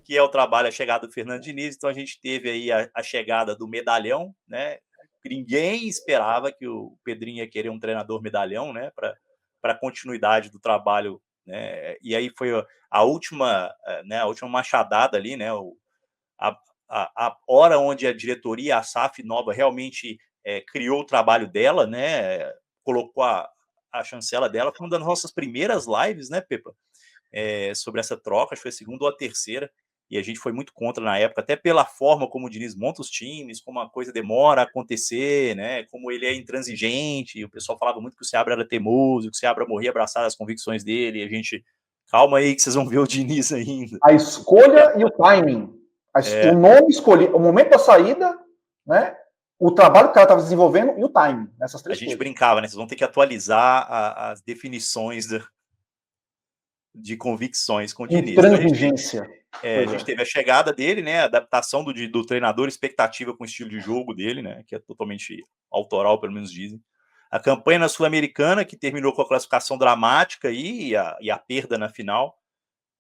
que é o trabalho, a chegada do Fernando Diniz. Então a gente teve aí a chegada do medalhão, né? Ninguém esperava que o Pedrinho ia querer um treinador medalhão, né? Para a continuidade do trabalho, né? E aí foi a última, né? A última machadada ali, né? A hora onde a diretoria, a SAF nova, realmente criou o trabalho dela, né? Colocou a chancela dela, foi uma das nossas primeiras lives, né, Pepa? Sobre essa troca, acho que foi a segunda ou a terceira, e a gente foi muito contra na época, até pela forma como o Diniz monta os times, como a coisa demora a acontecer, né? Como ele é intransigente, e o pessoal falava muito que o Seabra era teimoso, que o Seabra morria abraçado às convicções dele, e a gente, calma aí que vocês vão ver o Diniz ainda. A escolha e o timing. O nome escolhido, o momento da saída, né? O trabalho que o cara estava desenvolvendo e o timing. Nessas três coisas. A gente coisas. brincava, né? Vocês vão ter que atualizar as definições de convicções com o Diniz. Intransigência. A gente teve a chegada dele, né? A adaptação do treinador, expectativa com o estilo de jogo dele, né? Que é totalmente autoral, pelo menos dizem. A campanha na Sul-Americana, que terminou com a classificação dramática e a perda na final.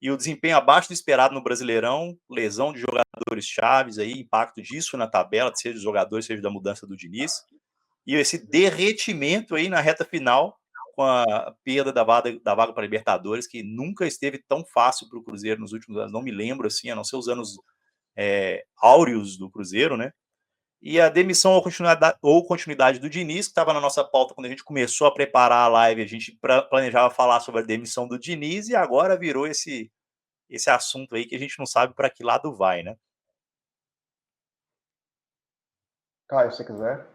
E o desempenho abaixo do esperado no Brasileirão, lesão de jogadores chaves, aí, impacto disso na tabela, seja dos jogadores, seja da mudança do Diniz. E esse derretimento aí na reta final, com a perda da vaga para a Libertadores, que nunca esteve tão fácil para o Cruzeiro nos últimos anos, não me lembro, assim, a não ser os anos áureos do Cruzeiro, né? E a demissão ou continuidade do Diniz, que estava na nossa pauta quando a gente começou a preparar a live, a gente planejava falar sobre a demissão do Diniz, e agora virou esse assunto aí que a gente não sabe para que lado vai, né? Caio, se você quiser.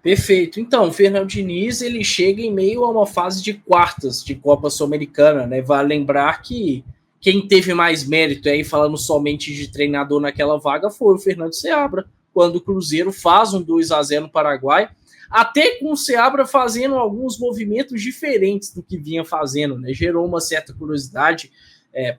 Perfeito. Então, o Fernando Diniz, ele chega em meio a uma fase de quartas de Copa Sul-Americana, né? Vale lembrar que quem teve mais mérito aí, falando somente de treinador naquela vaga, foi o Fernando Seabra, quando o Cruzeiro faz um 2-0 no Paraguai, até com o Seabra fazendo alguns movimentos diferentes do que vinha fazendo, né? Gerou uma certa curiosidade.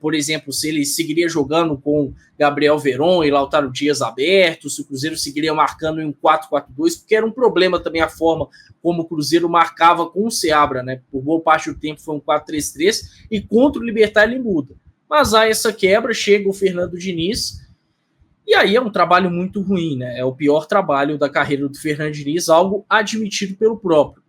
Por exemplo, se ele seguiria jogando com Gabriel Veron e Lautaro Dias abertos, se o Cruzeiro seguiria marcando em um 4-4-2, porque era um problema também a forma como o Cruzeiro marcava com o Seabra, né? Por boa parte do tempo foi um 4-3-3 e contra o Libertad ele muda. Mas há essa quebra, chega o Fernando Diniz e aí é um trabalho muito ruim, né? É o pior trabalho da carreira do Fernando Diniz, algo admitido pelo próprio.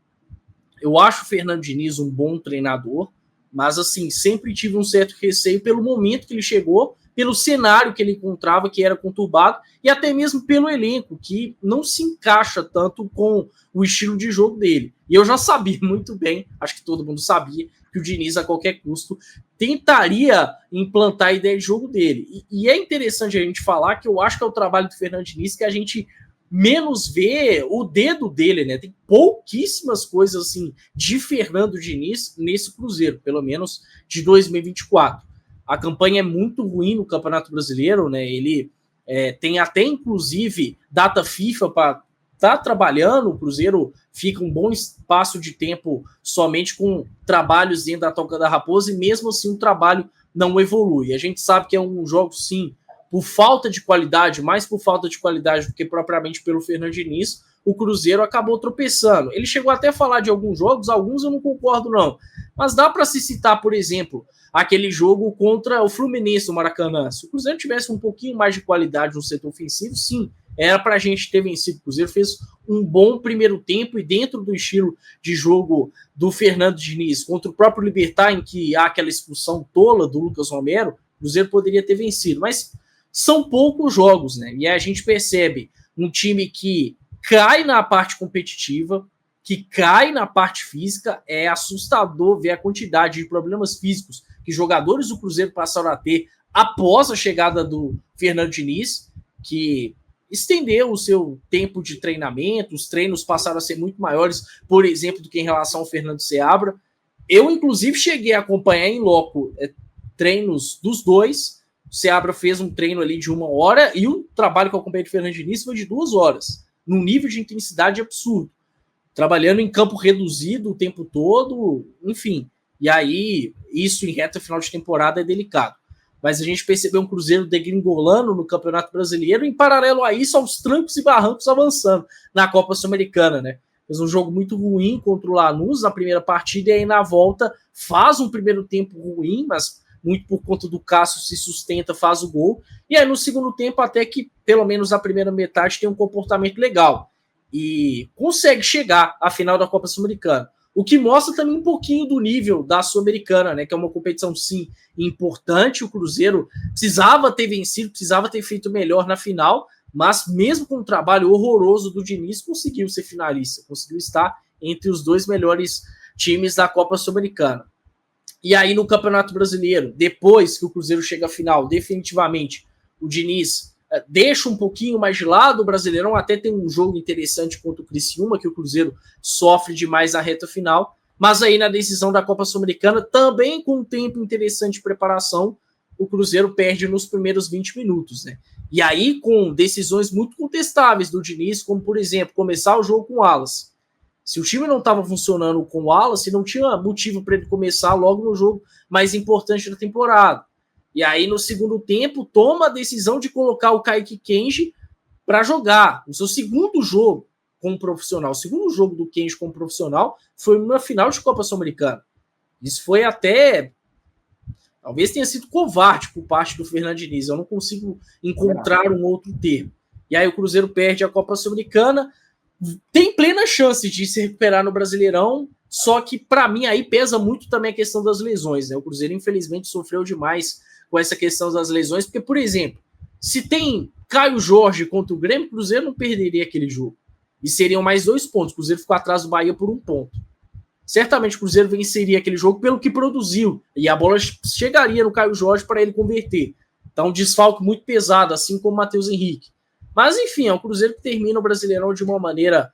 Eu acho o Fernando Diniz um bom treinador, mas, assim, sempre tive um certo receio pelo momento que ele chegou, pelo cenário que ele encontrava, que era conturbado, e até mesmo pelo elenco, que não se encaixa tanto com o estilo de jogo dele. E eu já sabia muito bem, acho que todo mundo sabia, que o Diniz, a qualquer custo, tentaria implantar a ideia de jogo dele. E é interessante a gente falar que eu acho que é o trabalho do Fernando Diniz que a gente menos vê o dedo dele, né? Tem pouquíssimas coisas assim de Fernando Diniz nesse Cruzeiro, pelo menos de 2024. A campanha é muito ruim no Campeonato Brasileiro, né? Ele tem até inclusive data FIFA para estar trabalhando. O Cruzeiro fica um bom espaço de tempo somente com trabalhos dentro da Toca da Raposa e mesmo assim o trabalho não evolui. A gente sabe que é um jogo, sim, por falta de qualidade, mais por falta de qualidade do que propriamente pelo Fernando Diniz, o Cruzeiro acabou tropeçando. Ele chegou até a falar de alguns jogos, alguns eu não concordo não, mas dá para se citar, por exemplo, aquele jogo contra o Fluminense no Maracanã. Se o Cruzeiro tivesse um pouquinho mais de qualidade no setor ofensivo, sim, era para a gente ter vencido. O Cruzeiro fez um bom primeiro tempo e dentro do estilo de jogo do Fernando Diniz, contra o próprio Libertad, em que há aquela expulsão tola do Lucas Romero, o Cruzeiro poderia ter vencido, mas são poucos jogos, né? E a gente percebe um time que cai na parte competitiva, que cai na parte física. É assustador ver a quantidade de problemas físicos que jogadores do Cruzeiro passaram a ter após a chegada do Fernando Diniz, que estendeu o seu tempo de treinamento, os treinos passaram a ser muito maiores, por exemplo, do que em relação ao Fernando Seabra. Eu, inclusive, cheguei a acompanhar em loco treinos dos dois. O Seabra fez um treino ali de 1 hora e o trabalho que eu acompanhei de Fernando Diniz foi de 2 horas, num nível de intensidade absurdo, trabalhando em campo reduzido o tempo todo, enfim. E aí, isso em reta final de temporada é delicado. Mas a gente percebeu um Cruzeiro degringolando no Campeonato Brasileiro, em paralelo a isso, aos trancos e barrancos avançando na Copa Sul-Americana, né? Fez um jogo muito ruim contra o Lanús na primeira partida e aí na volta faz um primeiro tempo ruim, mas muito por conta do Cássio, se sustenta, faz o gol. E aí no segundo tempo, até que pelo menos a primeira metade tem um comportamento legal e consegue chegar à final da Copa Sul-Americana. O que mostra também um pouquinho do nível da Sul-Americana, né? Que é uma competição, sim, importante. O Cruzeiro precisava ter vencido, precisava ter feito melhor na final, mas mesmo com um trabalho horroroso do Diniz, conseguiu ser finalista, conseguiu estar entre os 2 melhores times da Copa Sul-Americana. E aí no Campeonato Brasileiro, depois que o Cruzeiro chega à final, definitivamente, o Diniz deixa um pouquinho mais de lado o Brasileirão, até tem um jogo interessante contra o Criciúma, que o Cruzeiro sofre demais na reta final, mas aí na decisão da Copa Sul-Americana, também com um tempo interessante de preparação, o Cruzeiro perde nos primeiros 20 minutos, né? E aí com decisões muito contestáveis do Diniz, como por exemplo, começar o jogo com o Wallace. Se o time não estava funcionando com o Wallace, não tinha motivo para ele começar logo no jogo mais importante da temporada. E aí, no segundo tempo, toma a decisão de colocar o Kaique Kenji para jogar. O seu segundo jogo como profissional, o segundo jogo do Kenji como profissional foi na final de Copa Sul-Americana. Isso foi até... Talvez tenha sido covarde por parte do Fernando Diniz. Eu não consigo encontrar um outro termo. E aí o Cruzeiro perde a Copa Sul-Americana, tem plena chance de se recuperar no Brasileirão, só que para mim aí pesa muito também a questão das lesões, né? O Cruzeiro infelizmente sofreu demais com essa questão das lesões, porque, por exemplo, se tem Caio Jorge contra o Grêmio, o Cruzeiro não perderia aquele jogo. E seriam mais 2 pontos. O Cruzeiro ficou atrás do Bahia por 1 ponto. Certamente o Cruzeiro venceria aquele jogo pelo que produziu, e a bola chegaria no Caio Jorge para ele converter. Então, um desfalque muito pesado, assim como o Matheus Henrique. Mas, enfim, é um Cruzeiro que termina o Brasileirão de uma maneira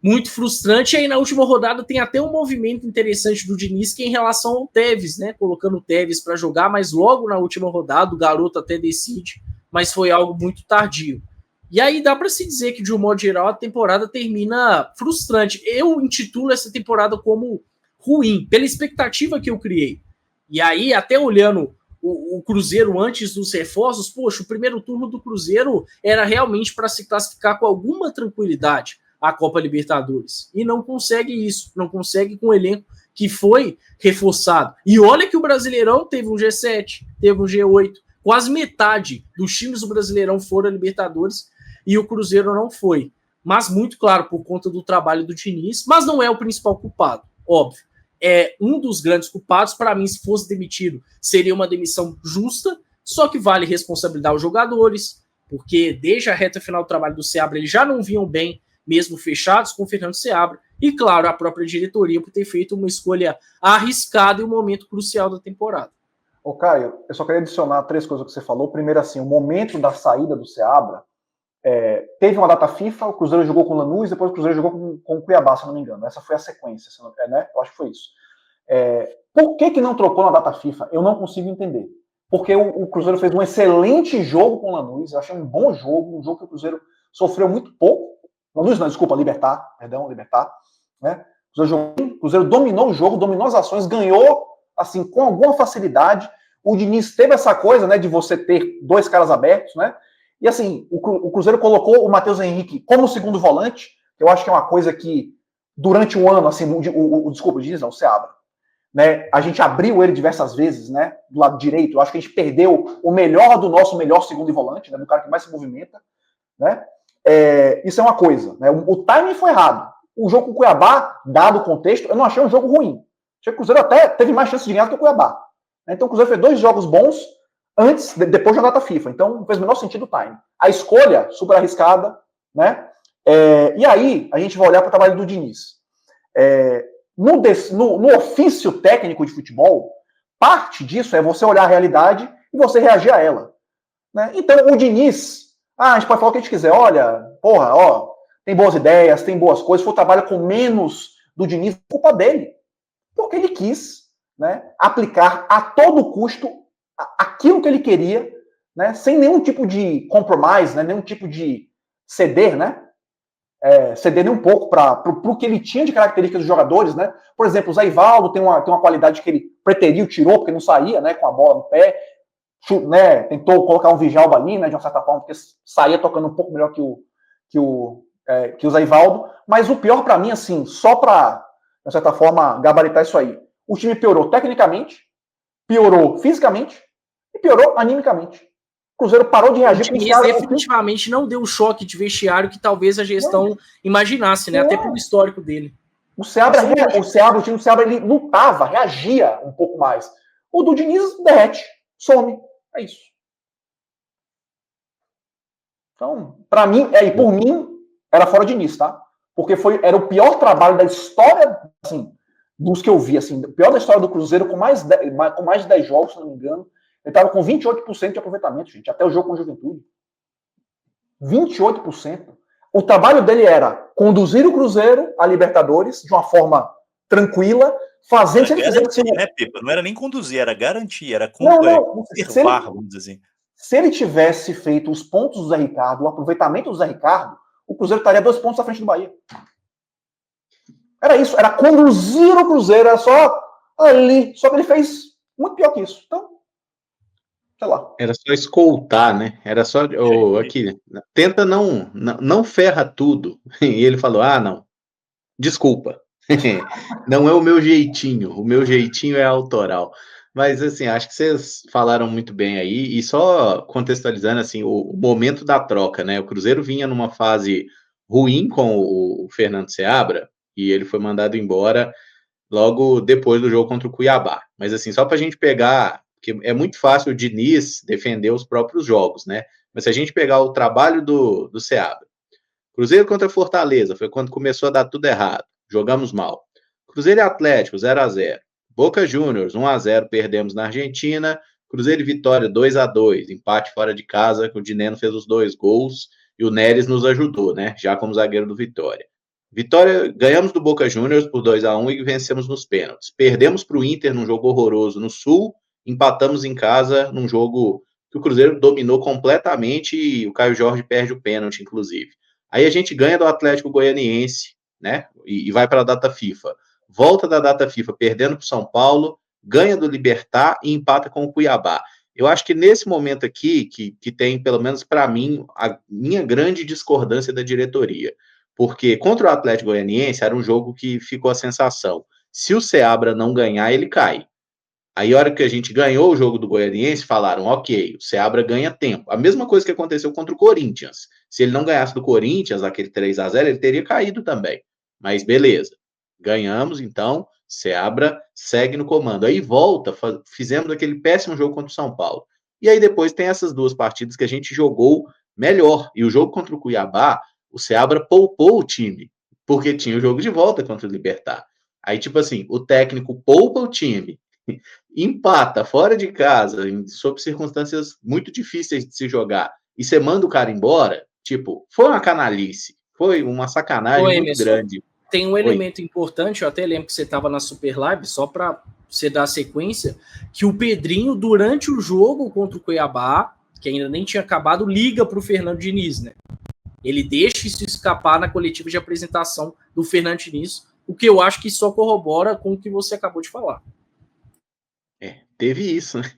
muito frustrante. E aí, na última rodada, tem até um movimento interessante do Diniz, que é em relação ao Tevez, né? Colocando o Tevez para jogar, mas logo na última rodada, o garoto até decide, mas foi algo muito tardio. E aí dá para se dizer que, de um modo geral, a temporada termina frustrante. Eu intitulo essa temporada como ruim, pela expectativa que eu criei. E aí, até olhando o Cruzeiro antes dos reforços, poxa, o primeiro turno do Cruzeiro era realmente para se classificar com alguma tranquilidade a Copa Libertadores. E não consegue isso, não consegue com o elenco que foi reforçado. E olha que o Brasileirão teve um G7, teve um G8, quase metade dos times do Brasileirão foram a Libertadores e o Cruzeiro não foi. Mas muito claro, por conta do trabalho do Diniz, mas não é o principal culpado, óbvio. É um dos grandes culpados. Para mim, se fosse demitido, seria uma demissão justa, só que vale responsabilizar os jogadores, porque desde a reta final do trabalho do Seabra, eles já não vinham bem, mesmo fechados com o Fernando Seabra, e claro, a própria diretoria por ter feito uma escolha arriscada em um momento crucial da temporada. Ô Caio, eu só queria adicionar 3 coisas que você falou. Primeiro, assim, o momento da saída do Seabra, teve uma data FIFA, o Cruzeiro jogou com o Lanús, depois o Cruzeiro jogou com o Cuiabá, se não me engano. Essa foi a sequência, né? Eu acho que foi isso. Por que não trocou na data FIFA? Eu não consigo entender. Porque o Cruzeiro fez um excelente jogo com o Lanús, eu achei um bom jogo, um jogo que o Cruzeiro sofreu muito pouco. Lanús não, desculpa, Libertad, né? O Cruzeiro dominou o jogo, dominou as ações, ganhou, assim, com alguma facilidade. O Diniz teve essa coisa, né, de você ter 2 caras abertos, né? E assim, o Cruzeiro colocou o Matheus Henrique como segundo volante, que eu acho que é uma coisa que, durante o ano, assim, desculpa, o Seabra, né, a gente abriu ele diversas vezes, né, do lado direito. Eu acho que a gente perdeu o melhor do nosso melhor segundo volante, né, do cara que mais se movimenta, né? Isso é uma coisa, né? O timing foi errado. O jogo com o Cuiabá, dado o contexto, eu não achei um jogo ruim. Achei que o Cruzeiro até teve mais chance de ganhar do que o Cuiabá. Então o Cruzeiro fez 2 jogos bons depois da data FIFA. Então não fez o menor sentido o time. A escolha, super arriscada, né? E aí a gente vai olhar para o trabalho do Diniz. No ofício técnico de futebol, parte disso é você olhar a realidade e você reagir a ela, né? Então o Diniz, a gente pode falar o que a gente quiser. Olha, porra, ó, tem boas ideias, tem boas coisas. Foi o trabalho com menos do Diniz, culpa dele. Porque ele quis, né, aplicar a todo custo aquilo que ele queria, né, sem nenhum tipo de compromise, né, nenhum tipo de ceder, né? Ceder nem um pouco para o que ele tinha de características dos jogadores, né? Por exemplo, o Zé Ivaldo tem uma qualidade que ele preteriu, tirou, porque não saía, né, com a bola no pé. Né, tentou colocar um Vijalba ali, né, de uma certa forma, porque saía tocando um pouco melhor que o Zé Ivaldo. Mas o pior para mim, assim, só para, de certa forma, gabaritar isso aí, o time piorou tecnicamente, piorou fisicamente e piorou animicamente. O Cruzeiro parou de reagir com o Diniz definitivamente não deu o choque de vestiário que talvez a gestão imaginasse, né? Até pelo histórico dele. O Seabra, o time do Seabra, ele lutava, reagia um pouco mais. O do Diniz derrete, some. É isso. Então, para mim, e por mim, era fora de Diniz, tá? Porque era o pior trabalho da história, assim, dos que eu vi, assim, o pior da história do Cruzeiro, com mais de 10 jogos, se não me engano. Ele estava com 28% de aproveitamento, gente, até o jogo com a Juventude. 28%. O trabalho dele era conduzir o Cruzeiro a Libertadores de uma forma tranquila, fazendo... Era garantir, né, Pepa? Não era nem conduzir, era garantir, era conservar, vamos dizer assim. Se ele tivesse feito os pontos do Zé Ricardo, o aproveitamento do Zé Ricardo, o Cruzeiro estaria 2 pontos à frente do Bahia. Era isso, era conduzir o Cruzeiro, era só ali. Só que ele fez muito pior que isso. Então, sei lá. Era só escoltar, né? Era só, aqui, tenta não ferra tudo. E ele falou, não, desculpa. Não é o meu jeitinho é autoral. Mas, assim, acho que vocês falaram muito bem aí, e só contextualizando, assim, o momento da troca, né? O Cruzeiro vinha numa fase ruim com o Fernando Seabra, e ele foi mandado embora logo depois do jogo contra o Cuiabá. Mas, assim, só para a gente pegar, porque é muito fácil o Diniz defender os próprios jogos, né? Mas se a gente pegar o trabalho do Seabra, Cruzeiro contra Fortaleza, foi quando começou a dar tudo errado, jogamos mal. Cruzeiro e Atlético, 0-0. Boca Juniors, 1-0, perdemos na Argentina. Cruzeiro e Vitória, 2-2, empate fora de casa, que o Dineno fez os 2 gols, e o Neres nos ajudou, né? Já como zagueiro do Vitória. Vitória, ganhamos do Boca Juniors por 2-1 e vencemos nos pênaltis. Perdemos para o Inter num jogo horroroso no Sul, empatamos em casa num jogo que o Cruzeiro dominou completamente e o Caio Jorge perde o pênalti, inclusive. Aí a gente ganha do Atlético Goianiense, né? E vai para a data FIFA. Volta da data FIFA perdendo para o São Paulo, ganha do Libertad e empata com o Cuiabá. Eu acho que nesse momento aqui, que tem, pelo menos para mim, a minha grande discordância da diretoria. Porque contra o Atlético Goianiense era um jogo que ficou a sensação. Se o Seabra não ganhar, ele cai. Aí, a hora que a gente ganhou o jogo do Goianiense, falaram, ok, o Seabra ganha tempo. A mesma coisa que aconteceu contra o Corinthians. Se ele não ganhasse do Corinthians, aquele 3-0, ele teria caído também. Mas beleza, ganhamos, então, Seabra segue no comando. Aí volta, fizemos aquele péssimo jogo contra o São Paulo. E aí depois tem essas 2 partidas que a gente jogou melhor. E o jogo contra o Cuiabá, o Seabra poupou o time, porque tinha o jogo de volta contra o Libertad. Aí, tipo assim, o técnico poupa o time, empata fora de casa, sob circunstâncias muito difíceis de se jogar, e você manda o cara embora, tipo, foi uma canalice, foi uma sacanagem muito grande. Tem um elemento importante, eu até lembro que você estava na Super Live, só para você dar a sequência, que o Pedrinho, durante o jogo contra o Cuiabá, que ainda nem tinha acabado, liga para o Fernando Diniz, né? Ele deixa isso escapar na coletiva de apresentação do Fernando Diniz, o que eu acho que só corrobora com o que você acabou de falar. Teve isso, né?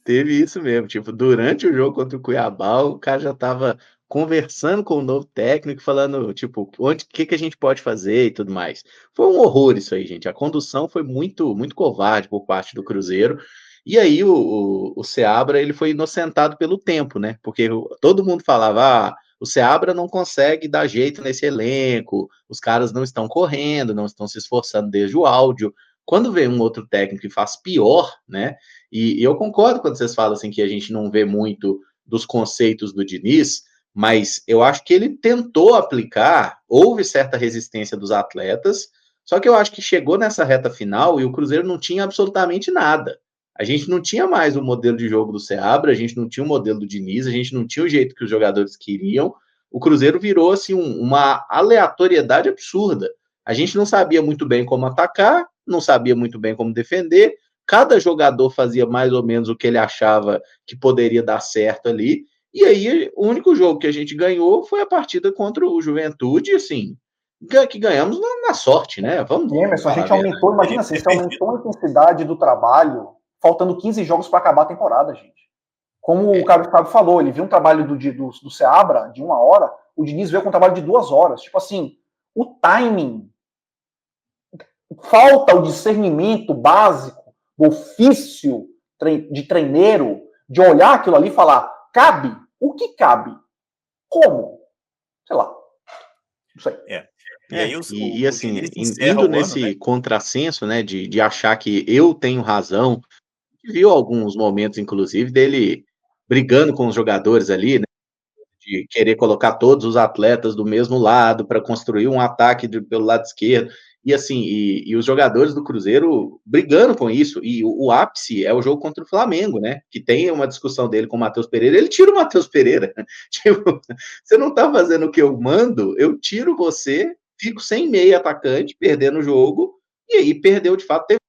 Teve isso mesmo. Tipo, durante o jogo contra o Cuiabá, o cara já estava conversando com o novo técnico, falando, tipo, o que a gente pode fazer e tudo mais. Foi um horror isso aí, gente. A condução foi muito, muito covarde por parte do Cruzeiro. E aí o Seabra, ele foi inocentado pelo tempo, né? Porque todo mundo falava, o Seabra não consegue dar jeito nesse elenco, os caras não estão correndo, não estão se esforçando desde o áudio. Quando vem um outro técnico e faz pior, né? E eu concordo quando vocês falam assim que a gente não vê muito dos conceitos do Diniz, mas eu acho que ele tentou aplicar, houve certa resistência dos atletas, só que eu acho que chegou nessa reta final e o Cruzeiro não tinha absolutamente nada. A gente não tinha mais o modelo de jogo do Seabra, a gente não tinha o modelo do Diniz, a gente não tinha o jeito que os jogadores queriam. O Cruzeiro virou assim uma aleatoriedade absurda. A gente não sabia muito bem como atacar, não sabia muito bem como defender, cada jogador fazia mais ou menos o que ele achava que poderia dar certo ali, e aí o único jogo que a gente ganhou foi a partida contra o Juventude, assim, que ganhamos na sorte, né? Vamos Emerson, a gente aumentou, imagina assim, você aumentou a intensidade do trabalho, faltando 15 jogos para acabar a temporada, gente. Como o Fábio falou, ele viu um trabalho do Seabra de 1 hora, o Diniz veio com um trabalho de 2 horas. Tipo assim, o timing, falta o discernimento básico do ofício de treineiro, de olhar aquilo ali e falar, cabe? O que cabe? Como? Sei lá. Não sei. E aí e assim, encerra indo o nesse ano, né? contrassenso, né, de achar que eu tenho razão, viu alguns momentos, inclusive, dele brigando com os jogadores ali, né, de querer colocar todos os atletas do mesmo lado para construir um ataque pelo lado esquerdo. E assim, e os jogadores do Cruzeiro brigando com isso. E o ápice é o jogo contra o Flamengo, né? Que tem uma discussão dele com o Matheus Pereira. Ele tira o Matheus Pereira. Tipo, você não tá fazendo o que eu mando, eu tiro você, fico sem meio atacante, perdendo o jogo. E aí perdeu de fato, teve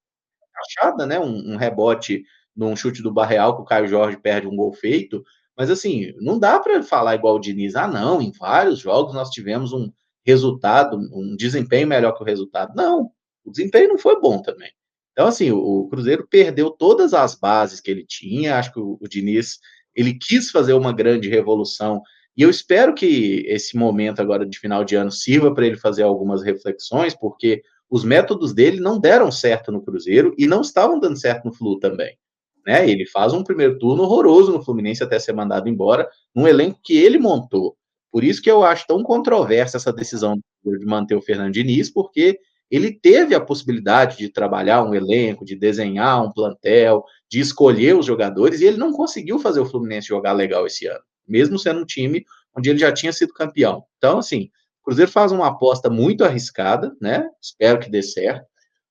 uma achada, né? Um rebote num chute do Barreal que o Caio Jorge perde um gol feito. Mas assim, não dá para falar igual o Diniz, não, em vários jogos nós tivemos um resultado, um desempenho melhor que o resultado. Não, o desempenho não foi bom também. Então, assim, o Cruzeiro perdeu todas as bases que ele tinha, acho que o Diniz, ele quis fazer uma grande revolução, e eu espero que esse momento agora de final de ano sirva para ele fazer algumas reflexões, porque os métodos dele não deram certo no Cruzeiro e não estavam dando certo no Flu também. Né? Ele faz um primeiro turno horroroso no Fluminense até ser mandado embora, num elenco que ele montou. Por isso que eu acho tão controversa essa decisão de manter o Fernando Diniz, porque ele teve a possibilidade de trabalhar um elenco, de desenhar um plantel, de escolher os jogadores, e ele não conseguiu fazer o Fluminense jogar legal esse ano, mesmo sendo um time onde ele já tinha sido campeão. Então, assim, o Cruzeiro faz uma aposta muito arriscada, né? Espero que dê certo,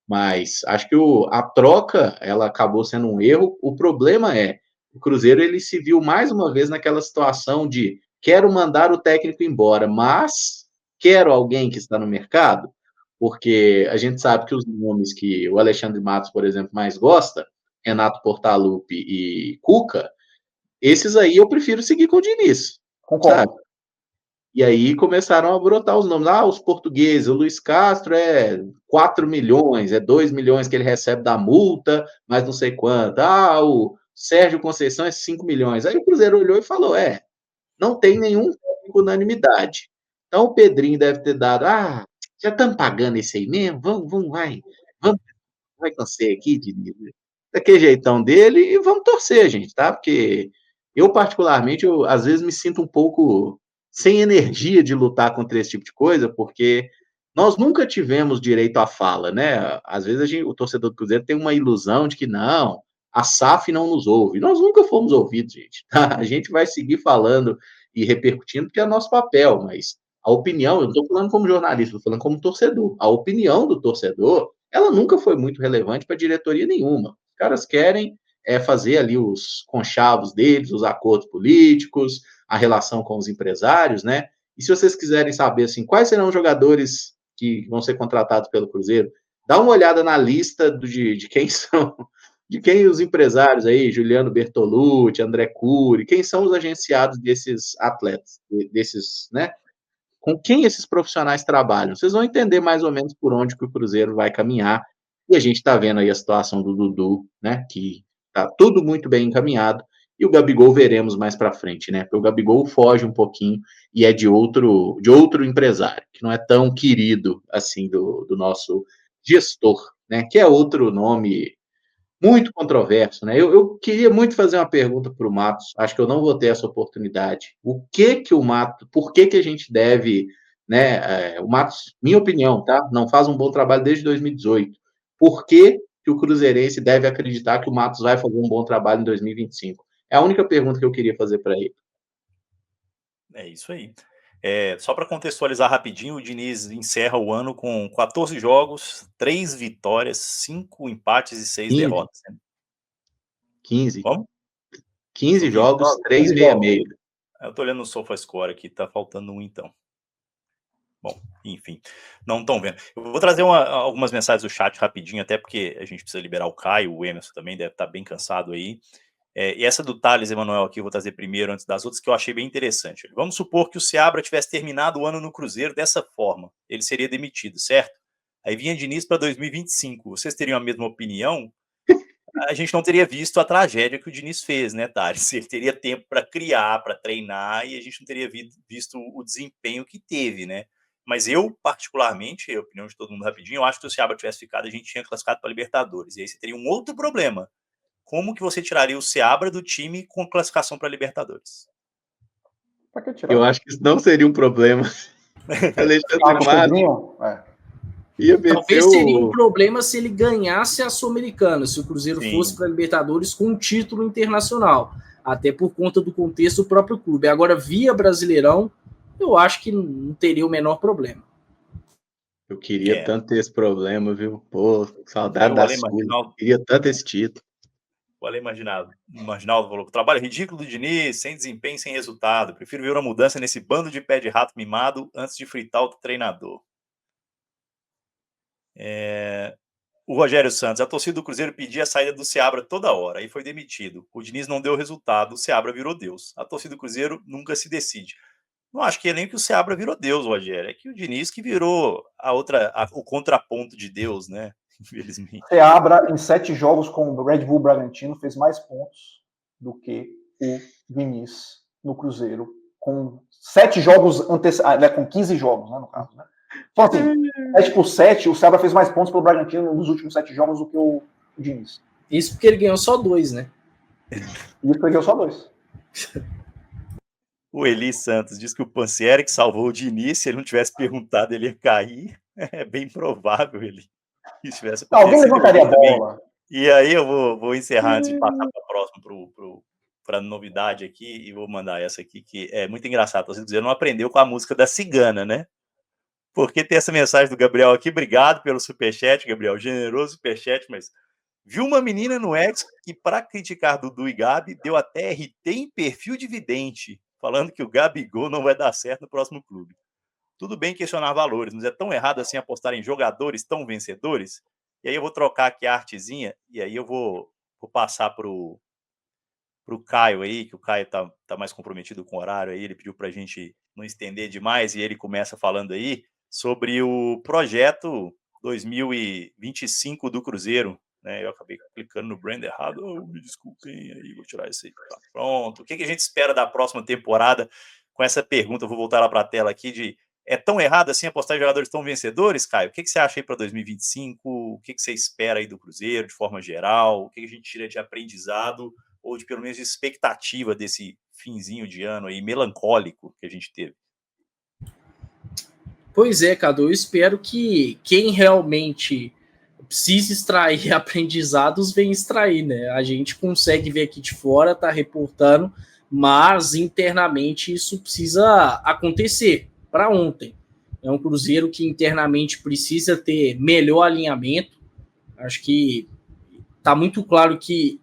mas acho que a troca ela acabou sendo um erro. O problema é o Cruzeiro ele se viu mais uma vez naquela situação de quero mandar o técnico embora, mas quero alguém que está no mercado, porque a gente sabe que os nomes que o Alexandre Matos, por exemplo, mais gosta, Renato Portaluppi e Cuca, esses aí eu prefiro seguir com o Diniz, sabe? Concordo. E aí começaram a brotar os nomes. Os portugueses, o Luiz Castro é 4 milhões, é 2 milhões que ele recebe da multa, mas não sei quanto. O Sérgio Conceição é 5 milhões. Aí o Cruzeiro olhou e falou, não tem nenhum técnico unanimidade. Então o Pedrinho deve ter dado, já estamos pagando esse aí mesmo? Vamos, vai com você aqui, Diniz. Daquele jeitão dele e vamos torcer, gente, tá? Porque eu, particularmente, às vezes me sinto um pouco sem energia de lutar contra esse tipo de coisa, porque nós nunca tivemos direito à fala, né? Às vezes o torcedor do Cruzeiro tem uma ilusão de que não, a SAF não nos ouve. Nós nunca fomos ouvidos, gente. Tá? A gente vai seguir falando e repercutindo porque é nosso papel, mas a opinião, eu não estou falando como jornalista, estou falando como torcedor. A opinião do torcedor, ela nunca foi muito relevante para diretoria nenhuma. Os caras querem fazer ali os conchavos deles, os acordos políticos, a relação com os empresários, né? E se vocês quiserem saber assim, quais serão os jogadores que vão ser contratados pelo Cruzeiro, dá uma olhada na lista de quem são, de quem os empresários aí, Juliano Bertolucci, André Cury, quem são os agenciados desses atletas, desses, né? Com quem esses profissionais trabalham. Vocês vão entender mais ou menos por onde que o Cruzeiro vai caminhar. E a gente está vendo aí a situação do Dudu, né? Que está tudo muito bem encaminhado. E o Gabigol veremos mais para frente, né? Porque o Gabigol foge um pouquinho e é de outro empresário, que não é tão querido assim do nosso gestor, né? Que é outro nome muito controverso, né? Eu queria muito fazer uma pergunta para o Matos, acho que eu não vou ter essa oportunidade. Por que a gente deve, né? O Matos, minha opinião, tá? Não faz um bom trabalho desde 2018. Por que o Cruzeirense deve acreditar que o Matos vai fazer um bom trabalho em 2025? É a única pergunta que eu queria fazer para ele. É isso aí. Só para contextualizar rapidinho, o Diniz encerra o ano com 14 jogos, 3 vitórias, 5 empates e 6 15, derrotas. Né? 15. Como? 15 jogos, 3,66. Eu tô olhando no SofaScore aqui, tá faltando um então. Bom, enfim, não estão vendo. Eu vou trazer algumas mensagens do chat rapidinho, até porque a gente precisa liberar o Caio, o Emerson também deve estar bem cansado aí. E essa do Thales Emanuel aqui eu vou trazer primeiro antes das outras, que eu achei bem interessante. Vamos supor que o Seabra tivesse terminado o ano no Cruzeiro dessa forma. Ele seria demitido, certo? Aí vinha Diniz para 2025. Vocês teriam a mesma opinião? A gente não teria visto a tragédia que o Diniz fez, né, Thales? Ele teria tempo para criar, para treinar, e a gente não teria visto o desempenho que teve, né? Mas eu, particularmente, a opinião de todo mundo rapidinho, eu acho que se o Seabra tivesse ficado, a gente tinha classificado para a Libertadores. E aí você teria um outro problema. Como que você tiraria o Seabra do time com classificação para a Libertadores? Pra que tirar? Eu acho que isso não seria um problema. Alexandre Matos ia meter Talvez seria um problema se ele ganhasse a Sul-Americana, se o Cruzeiro fosse para a Libertadores com um título internacional. Até por conta do contexto do próprio clube. Agora, via Brasileirão, eu acho que não teria o menor problema. Eu queria tanto ter esse problema, viu? Pô, saudade da Sul. Queria tanto esse título. O Ale Marginaldo falou: trabalho ridículo do Diniz, sem desempenho, sem resultado. Prefiro ver uma mudança nesse bando de pé de rato mimado antes de fritar o treinador. O Rogério Santos: a torcida do Cruzeiro pedia a saída do Seabra toda hora, aí foi demitido. O Diniz não deu resultado, o Seabra virou Deus. A torcida do Cruzeiro nunca se decide. Não acho que é nem que o Seabra virou Deus, Rogério, é que o Diniz que virou o contraponto de Deus, né? Infelizmente. Seabra, em 7 jogos com o Red Bull Bragantino, fez mais pontos do que o Diniz no Cruzeiro, com 7 jogos com 15 jogos, né, no caso, né? Então, assim, 7/7, o Seabra fez mais pontos pelo Bragantino nos últimos 7 jogos do que o Diniz. Isso porque ele ganhou só 2, né? Isso porque ele ganhou só 2. O Eli Santos diz que o Pansieri que salvou o Diniz, se ele não tivesse perguntado, ele ia cair. É bem provável, ele. Se tivesse alguém levantaria a bola. E aí eu vou encerrar antes de passar para a próxima, para novidade aqui, e vou mandar essa aqui, que é muito engraçado. Você não aprendeu com a música da Cigana, né? Porque tem essa mensagem do Gabriel aqui. Obrigado pelo superchat, Gabriel. Generoso superchat, mas viu uma menina no X que, para criticar Dudu e Gabi, deu até RT em perfil de vidente, falando que o Gabigol não vai dar certo no próximo clube. Tudo bem questionar valores, mas é tão errado assim apostar em jogadores tão vencedores? E aí eu vou trocar aqui a artezinha, e aí eu vou passar pro Caio aí, que o Caio tá mais comprometido com o horário aí, ele pediu pra gente não estender demais, e ele começa falando aí sobre o projeto 2025 do Cruzeiro, né? Eu acabei clicando no brand errado, me desculpem aí, vou tirar isso aí. Tá, pronto. O que a gente espera da próxima temporada com essa pergunta? Eu vou voltar lá para a tela aqui é tão errado assim apostar em jogadores tão vencedores, Caio? O que você acha aí para 2025? O que você espera aí do Cruzeiro de forma geral? O que a gente tira de aprendizado ou de pelo menos de expectativa desse finzinho de ano aí melancólico que a gente teve? Pois é, Cadu, eu espero que quem realmente precisa extrair aprendizados venha extrair, né? A gente consegue ver aqui de fora, tá reportando, mas internamente isso precisa acontecer para ontem. É um Cruzeiro que internamente precisa ter melhor alinhamento. Acho que tá muito claro que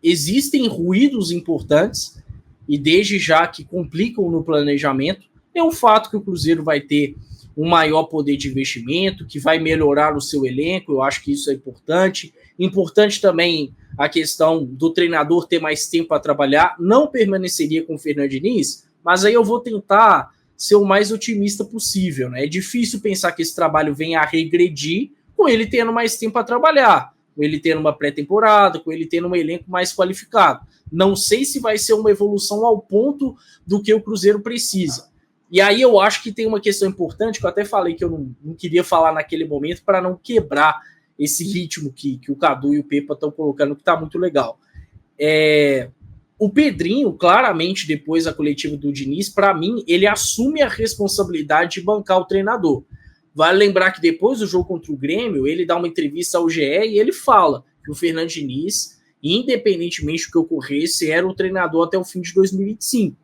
existem ruídos importantes e desde já que complicam no planejamento. É um fato que o Cruzeiro vai ter um maior poder de investimento, que vai melhorar o seu elenco, eu acho que isso é importante. Importante também a questão do treinador ter mais tempo para trabalhar. Não permaneceria com o Fernando Diniz, mas aí eu vou tentar ser o mais otimista possível, né? É difícil pensar que esse trabalho venha a regredir com ele tendo mais tempo para trabalhar, com ele tendo uma pré-temporada, com ele tendo um elenco mais qualificado. Não sei se vai ser uma evolução ao ponto do que o Cruzeiro precisa. E aí eu acho que tem uma questão importante, que eu até falei que eu não queria falar naquele momento para não quebrar esse ritmo que o Cadu e o Pepa estão colocando, que está muito legal. O Pedrinho, claramente, depois da coletiva do Diniz, para mim, ele assume a responsabilidade de bancar o treinador. Vale lembrar que depois do jogo contra o Grêmio, ele dá uma entrevista ao GE e ele fala que o Fernando Diniz, independentemente do que ocorresse, era o treinador até o fim de 2025.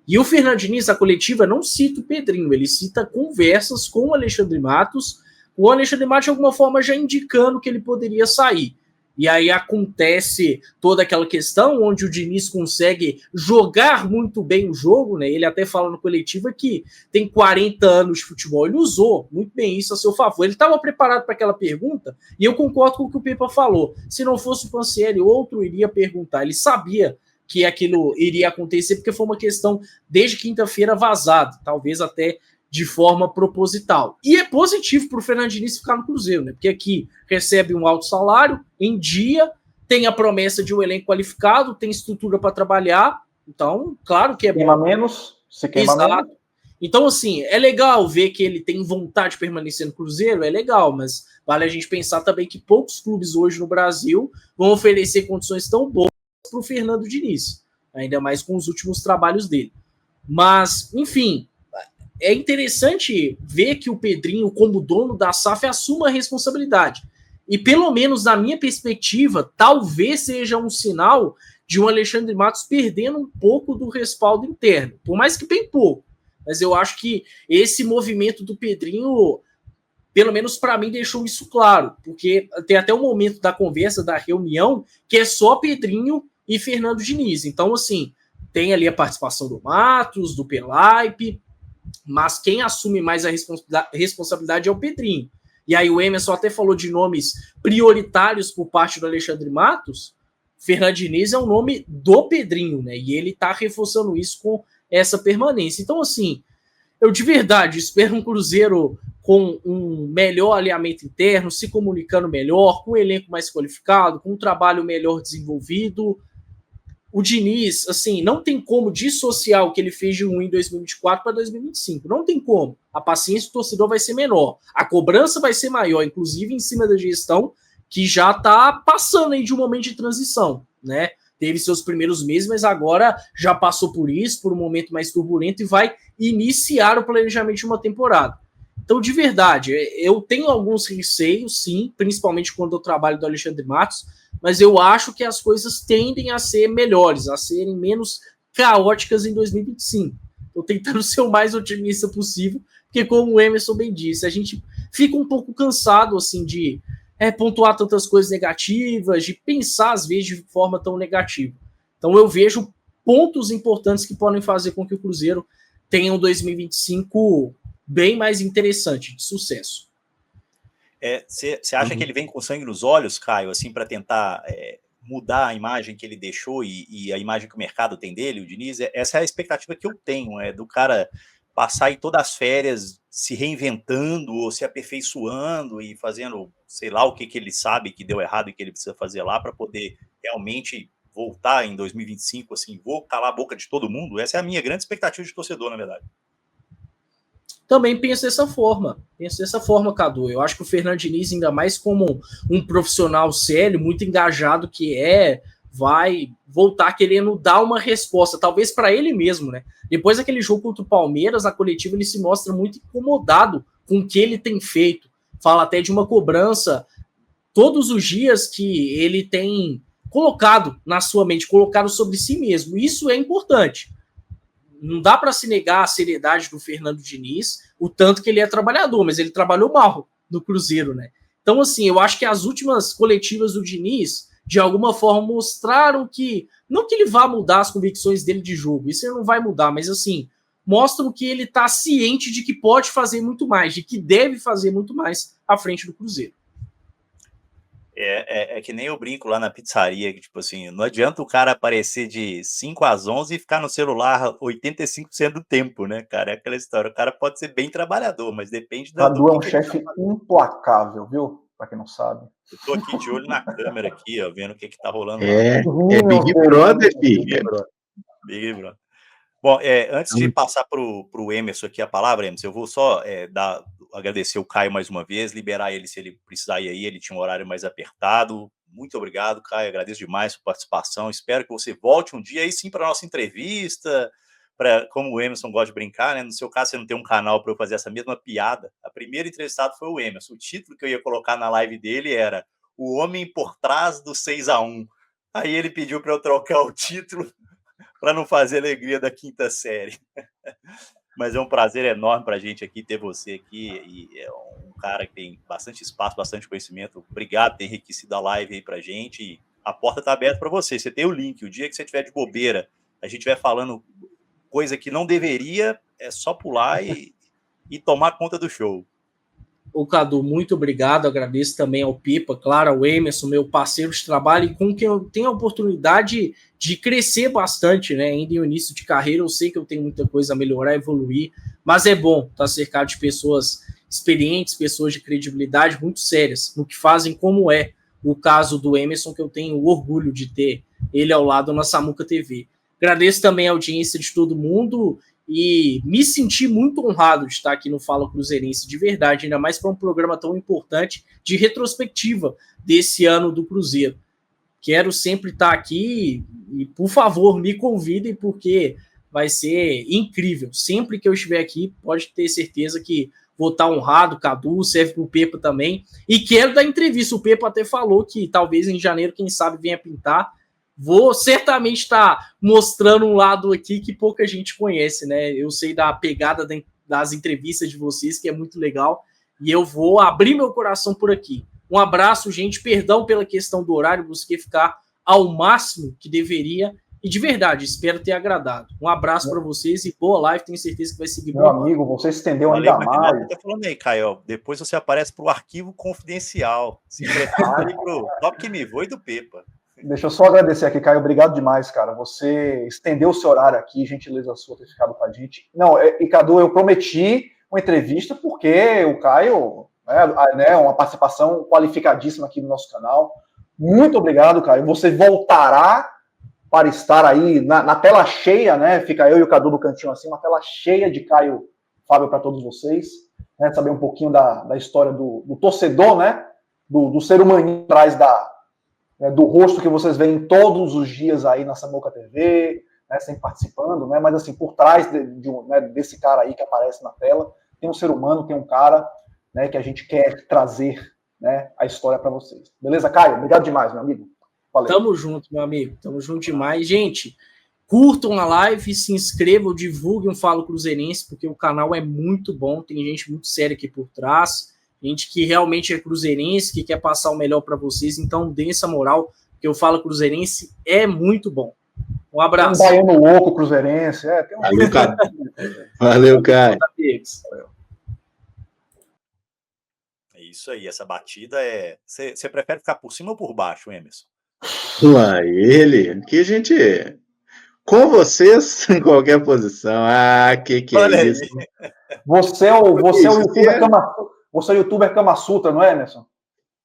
E o Fernando Diniz, na coletiva, não cita o Pedrinho, ele cita conversas com o Alexandre Matos, o Alexandre Matos, de alguma forma, já indicando que ele poderia sair. E aí acontece toda aquela questão onde o Diniz consegue jogar muito bem o jogo, né? Ele até fala no coletiva que tem 40 anos de futebol. Ele usou muito bem isso a seu favor. Ele estava preparado para aquela pergunta e eu concordo com o que o Pepa falou. Se não fosse o Pansieri, outro iria perguntar. Ele sabia que aquilo iria acontecer porque foi uma questão desde quinta-feira vazada, talvez até de forma proposital. E é positivo para o Fernando Diniz ficar no Cruzeiro, né? Porque aqui recebe um alto salário, em dia, tem a promessa de um elenco qualificado, tem estrutura para trabalhar, então, claro que é queima bom. menos, se queima menos. Então, assim, é legal ver que ele tem vontade de permanecer no Cruzeiro, é legal, mas vale a gente pensar também que poucos clubes hoje no Brasil vão oferecer condições tão boas para o Fernando Diniz, ainda mais com os últimos trabalhos dele. Mas, enfim, é interessante ver que o Pedrinho, como dono da SAF, assuma a responsabilidade. E, pelo menos na minha perspectiva, talvez seja um sinal de um Alexandre Matos perdendo um pouco do respaldo interno, por mais que bem pouco. Mas eu acho que esse movimento do Pedrinho, pelo menos para mim, deixou isso claro, porque tem até o momento da conversa, da reunião, que é só Pedrinho e Fernando Diniz. Então, assim, tem ali a participação do Matos, do Pelaipe, mas quem assume mais a responsabilidade é o Pedrinho. E aí o Emerson até falou de nomes prioritários por parte do Alexandre Matos. Fernando Diniz é um nome do Pedrinho, né? E ele tá reforçando isso com essa permanência. Então, assim, eu de verdade espero um Cruzeiro com um melhor alinhamento interno, se comunicando melhor, com um elenco mais qualificado, com um trabalho melhor desenvolvido. O Diniz, assim, não tem como dissociar o que ele fez de ruim em 2024 para 2025. Não tem como. A paciência do torcedor vai ser menor. A cobrança vai ser maior, inclusive em cima da gestão, que já está passando aí de um momento de transição, né? Teve seus primeiros meses, mas agora já passou por isso, por um momento mais turbulento, e vai iniciar o planejamento de uma temporada. Então, de verdade, eu tenho alguns receios, sim, principalmente quando eu trabalho do Alexandre Matos, mas eu acho que as coisas tendem a ser melhores, a serem menos caóticas em 2025. Estou tentando ser o mais otimista possível, porque como o Emerson bem disse, a gente fica um pouco cansado assim de pontuar tantas coisas negativas, de pensar às vezes de forma tão negativa. Então eu vejo pontos importantes que podem fazer com que o Cruzeiro tenha um 2025 bem mais interessante, de sucesso. Você acha que ele vem com sangue nos olhos, Caio, assim, para tentar mudar a imagem que ele deixou e a imagem que o mercado tem dele, o Diniz? Essa é a expectativa que eu tenho, do cara passar aí todas as férias se reinventando ou se aperfeiçoando e fazendo, sei lá, o que ele sabe que deu errado e que ele precisa fazer lá para poder realmente voltar em 2025, assim, vou calar a boca de todo mundo. Essa é a minha grande expectativa de torcedor, na verdade. Também penso dessa forma, Cadu. Eu acho que o Fernando Diniz, ainda mais como um profissional sério, muito engajado que vai voltar querendo dar uma resposta, talvez para ele mesmo, né? Depois daquele jogo contra o Palmeiras, na coletiva, ele se mostra muito incomodado com o que ele tem feito. Fala até de uma cobrança todos os dias que ele tem colocado na sua mente, colocado sobre si mesmo. Isso é importante. Não dá para se negar a seriedade do Fernando Diniz, o tanto que ele é trabalhador, mas ele trabalhou mal no Cruzeiro, né? Então, assim, eu acho que as últimas coletivas do Diniz, de alguma forma, mostraram que, não que ele vá mudar as convicções dele de jogo, isso ele não vai mudar, mas, assim, mostram que ele está ciente de que pode fazer muito mais, de que deve fazer muito mais à frente do Cruzeiro. É que nem eu brinco lá na pizzaria, que tipo assim, não adianta o cara aparecer de 5 às 11 e ficar no celular 85% do tempo, né, cara? É aquela história, o cara pode ser bem trabalhador, mas depende da... Cadu é um chefe implacável, viu? Pra quem não sabe. Eu tô aqui de olho na câmera aqui, ó, vendo o que tá rolando lá. É Big Brother, filho. Big Brother. Bom, antes de passar pro Emerson aqui a palavra, Emerson, eu vou só agradecer o Caio mais uma vez, liberar ele se ele precisar ir aí, ele tinha um horário mais apertado. Muito obrigado, Caio, agradeço demais a sua participação, espero que você volte um dia aí sim para nossa entrevista, como o Emerson gosta de brincar, né? No seu caso, você não tem um canal para eu fazer essa mesma piada. A primeira entrevistada foi o Emerson, o título que eu ia colocar na live dele era O Homem por Trás do 6-1. Aí ele pediu para eu trocar o título para não fazer alegria da quinta série. Mas é um prazer enorme para a gente aqui ter você aqui, e é um cara que tem bastante espaço, bastante conhecimento. Obrigado por ter enriquecido a live aí para a gente, e a porta está aberta para você. Você tem o link, o dia que você estiver de bobeira, a gente estiver falando coisa que não deveria, é só pular e tomar conta do show. O Cadu, muito obrigado, agradeço também ao Pipa, claro, ao Emerson, meu parceiro de trabalho, e com quem eu tenho a oportunidade de crescer bastante, né? Ainda em início de carreira, eu sei que eu tenho muita coisa a melhorar, evoluir, mas é bom estar cercado de pessoas experientes, pessoas de credibilidade muito sérias, no que fazem, como é o caso do Emerson, que eu tenho orgulho de ter ele ao lado na Samuca TV. Agradeço também a audiência de todo mundo, e me senti muito honrado de estar aqui no Fala Cruzeirense, de verdade, ainda mais para um programa tão importante de retrospectiva desse ano do Cruzeiro. Quero sempre estar aqui e, por favor, me convidem, porque vai ser incrível. Sempre que eu estiver aqui, pode ter certeza que vou estar honrado. Cadu, serve para o Pepa também. E quero dar entrevista. O Pepa até falou que talvez em janeiro, quem sabe, venha pintar. Vou certamente estar mostrando um lado aqui que pouca gente conhece, né? Eu sei da pegada das entrevistas de vocês, que é muito legal, e eu vou abrir meu coração por aqui. Um abraço, gente. Perdão pela questão do horário, busquei ficar ao máximo que deveria, e de verdade, espero ter agradado. Um abraço para vocês e boa live, tenho certeza que vai seguir. Meu amigo, você estendeu ainda mais. Tá falando aí, Caio, depois você aparece para o arquivo confidencial. Se prepare para o Top Que Me Voe do Pepa. Deixa eu só agradecer aqui, Caio. Obrigado demais, cara. Você estendeu o seu horário aqui, gentileza sua ter ficado com a gente. Não, e Cadu, eu prometi uma entrevista porque o Caio é uma participação qualificadíssima aqui no nosso canal. Muito obrigado, Caio. Você voltará para estar aí na tela cheia, né? Fica eu e o Cadu do cantinho assim, uma tela cheia de Caio Fábio para todos vocês, né? Saber um pouquinho da história do torcedor, né? Do ser humano atrás do rosto que vocês veem todos os dias aí na Samuca TV, né, sempre participando, né, mas assim, por trás desse cara aí que aparece na tela, tem um ser humano, tem um cara, né, que a gente quer trazer, né, a história para vocês. Beleza, Caio? Obrigado demais, meu amigo. Valeu. Tamo junto, meu amigo. Tamo junto demais. Gente, curtam a live, se inscrevam, divulguem o Fala Cruzeirense, porque o canal é muito bom, tem gente muito séria aqui por trás, gente que realmente é cruzeirense, que quer passar o melhor para vocês, então dê essa moral, porque o Fala Cruzeirense é muito bom. Um abraço. Tem um baiano louco, cruzeirense. Tem um... Valeu, cara. Valeu, cara. É isso aí, essa batida é... Você prefere ficar por cima ou por baixo, Emerson? Lá ele, que a gente... Com vocês, em qualquer posição. Que Olha é isso? Você é o youtuber Kama Sutra, não é, Emerson?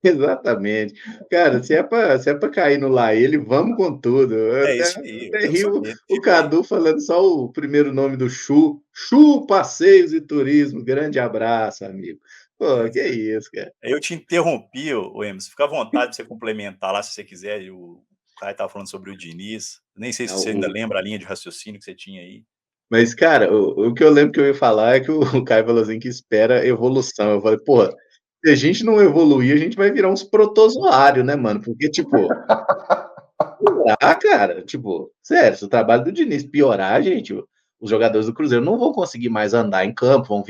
Exatamente. Cara, se é pra cair no lá ele, vamos com tudo. Isso aí. Até rio o Cadu falando só o primeiro nome do Chu. Chu Passeios e Turismo. Grande abraço, amigo. Pô, que isso, cara. Eu te interrompi, Emerson. Fica à vontade de você complementar lá, se você quiser. O Caio estava falando sobre o Diniz. Nem sei se você ainda lembra a linha de raciocínio que você tinha aí. Mas, cara, o que eu lembro que eu ia falar é que o Caio falou assim que espera evolução. Eu falei, porra, se a gente não evoluir, a gente vai virar uns protozoários, né, mano? Porque, tipo... cara, tipo, sério, se o trabalho do Diniz piorar, gente, os jogadores do Cruzeiro não vão conseguir mais andar em campo, vão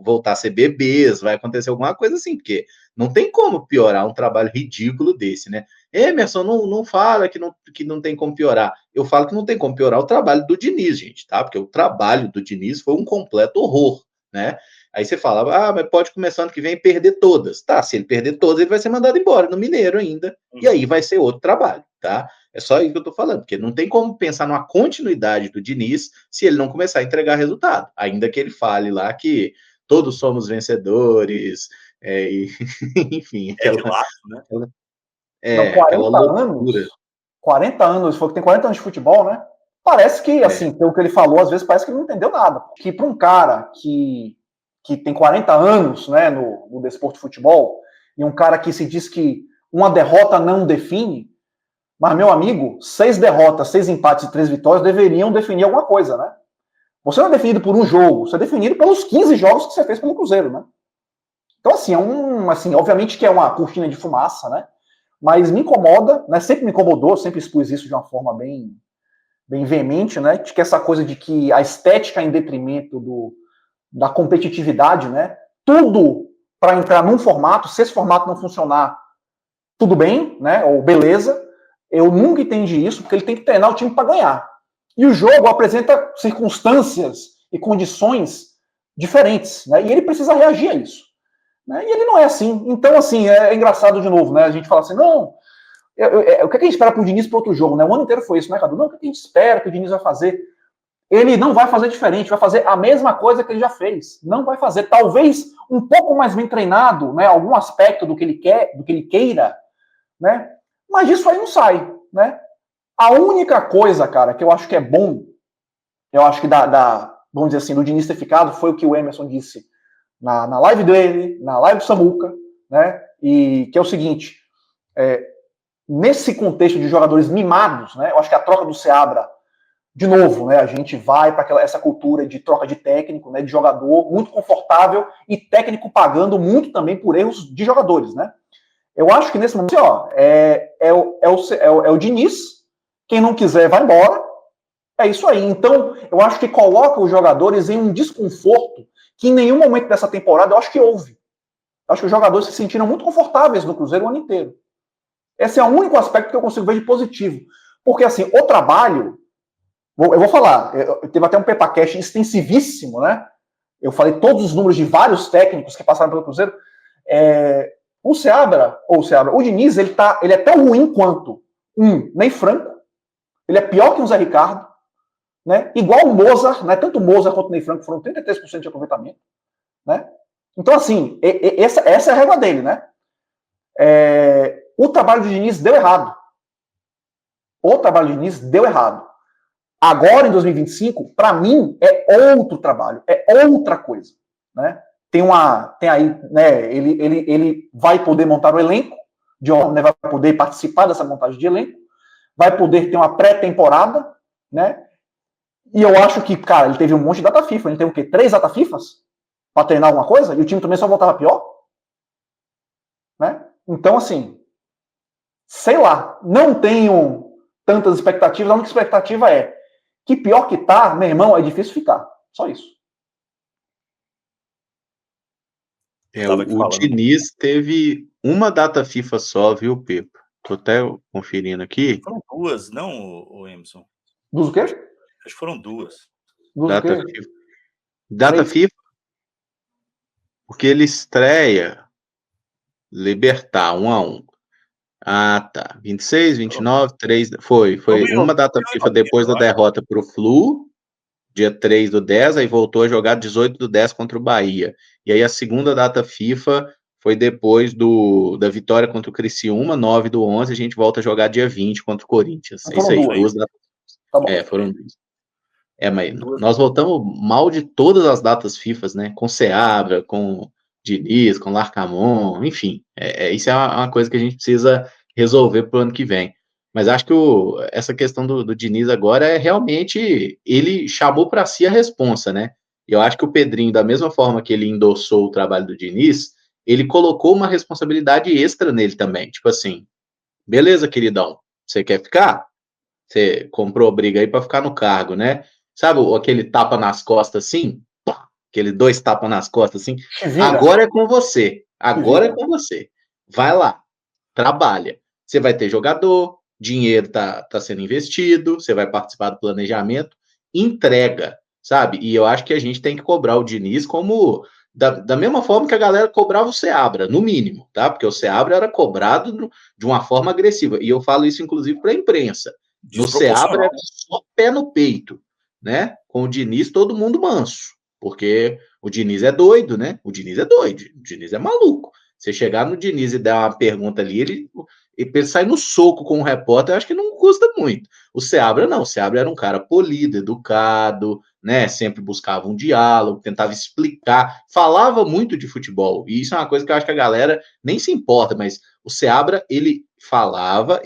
voltar a ser bebês, vai acontecer alguma coisa assim, porque não tem como piorar um trabalho ridículo desse, né? Emerson, não fala que não tem como piorar. Eu falo que não tem como piorar o trabalho do Diniz, gente, tá? Porque o trabalho do Diniz foi um completo horror, né? Aí você fala, mas pode começar ano que vem e perder todas. Tá, se ele perder todas, ele vai ser mandado embora no Mineiro ainda, e aí vai ser outro trabalho, tá? É só isso que eu tô falando, porque não tem como pensar numa continuidade do Diniz se ele não começar a entregar resultado, ainda que ele fale lá que todos somos vencedores, enfim. Aquela 40 anos, foi que tem 40 anos de futebol, né? Parece que, assim, pelo que ele falou, às vezes parece que ele não entendeu nada. Que para um cara que tem 40 anos, né, no desporto de futebol, e um cara que se diz que uma derrota não define, mas, meu amigo, 6 derrotas, 6 empates e 3 vitórias deveriam definir alguma coisa, né? Você não é definido por um jogo, você é definido pelos 15 jogos que você fez pelo Cruzeiro, né? Então, assim, obviamente que é uma cortina de fumaça, né? Mas me incomoda, né? Sempre me incomodou, sempre expus isso de uma forma bem veemente, né? De que essa coisa de que a estética em detrimento da competitividade, né? Tudo para entrar num formato, se esse formato não funcionar, tudo bem, né? Ou beleza. Eu nunca entendi isso, porque ele tem que treinar o time para ganhar. E o jogo apresenta circunstâncias e condições diferentes, né? E ele precisa reagir a isso. Né? E ele não é assim. Então, assim, é engraçado de novo, né? A gente fala assim, não, o que a gente espera pro Diniz para outro jogo, né? O ano inteiro foi isso, né, Cadu? Não, o que a gente espera que o Diniz vai fazer? Ele não vai fazer diferente, vai fazer a mesma coisa que ele já fez. Não vai fazer, talvez um pouco mais bem treinado, né? Algum aspecto do que ele quer, do que ele queira, né? Mas isso aí não sai, né? A única coisa, cara, que eu acho que é bom, eu acho que vamos dizer assim, do Diniz ter ficado foi o que o Emerson disse na live dele, na live do Samuca, né? E que é o seguinte, nesse contexto de jogadores mimados, né? Eu acho que a troca do Seabra, de novo, né? A gente vai para essa cultura de troca de técnico, né? De jogador muito confortável e técnico pagando muito também por erros de jogadores, né? Eu acho que nesse momento, ó, é o Diniz, quem não quiser vai embora, é isso aí. Então, eu acho que coloca os jogadores em um desconforto que em nenhum momento dessa temporada eu acho que houve. Eu acho que os jogadores se sentiram muito confortáveis no Cruzeiro o ano inteiro. Esse é o único aspecto que eu consigo ver de positivo. Porque, assim, o trabalho, eu vou falar, teve até um PepaCast extensivíssimo, né? Eu falei todos os números de vários técnicos que passaram pelo Cruzeiro. O Diniz, ele é tão ruim quanto Ney Franco, ele é pior que o Zé Ricardo, né? Igual o Mozart, né? Tanto o Mozart quanto o Ney Franco foram 33% de aproveitamento, né? Então, assim, essa é a régua dele, né? O trabalho do Diniz deu errado. Agora, em 2025, para mim, é outro trabalho, é outra coisa, né? Tem aí, né? Ele vai poder montar o elenco, né, vai poder participar dessa montagem de elenco, vai poder ter uma pré-temporada, né? E eu acho que, cara, ele teve um monte de data FIFA. Ele teve o quê? 3 data FIFAs para treinar alguma coisa? E o time também só voltava pior? Né? Então, assim, sei lá, não tenho tantas expectativas. A única expectativa é que pior que tá, meu irmão, é difícil ficar. Só isso. O Diniz teve uma data FIFA só, viu, Pepe? Tô até conferindo aqui. Foram 2, não, o Emerson? Dos o quê? Acho que foram 2. Data FIFA. Data FIFA. Porque ele estreia Libertar 1-1. Ah, tá. 26, 29, 3. Foi uma data FIFA depois da derrota pro Flu, dia 3/10, aí voltou a jogar 18/10 contra o Bahia. E aí a segunda data FIFA foi depois da vitória contra o Criciúma, 9/11, a gente volta a jogar dia 20 contra o Corinthians. É isso aí, 2 datas. Tá bom. Foram 2. Mas nós voltamos mal de todas as datas FIFAs, né? Com Seabra, com Diniz, com Larcamon, enfim. Isso é uma coisa que a gente precisa resolver pro ano que vem. Mas acho que essa questão do Diniz agora é realmente, ele chamou para si a responsa, né? E eu acho que o Pedrinho, da mesma forma que ele endossou o trabalho do Diniz, ele colocou uma responsabilidade extra nele também. Tipo assim, beleza, queridão, você quer ficar? Você comprou briga aí para ficar no cargo, né? Sabe aquele tapa nas costas assim? Aquele 2 tapas nas costas assim? Agora é com você. Agora é com você. Vai lá. Trabalha. Você vai ter jogador, dinheiro tá sendo investido, você vai participar do planejamento, entrega, sabe? E eu acho que a gente tem que cobrar o Diniz como da mesma forma que a galera cobrava o Seabra, no mínimo, tá? Porque o Seabra era cobrado de uma forma agressiva. E eu falo isso, inclusive, para a imprensa. No Seabra era só pé no peito, né? Com o Diniz, todo mundo manso. Porque o Diniz é doido, né? O Diniz é doido, o Diniz é maluco. Você chegar no Diniz e dar uma pergunta ali, ele sai no soco com o repórter, eu acho que não custa muito. O Seabra não, o Seabra era um cara polido, educado, né? Sempre buscava um diálogo, tentava explicar, falava muito de futebol. E isso é uma coisa que eu acho que a galera nem se importa, mas o Seabra, ele falava,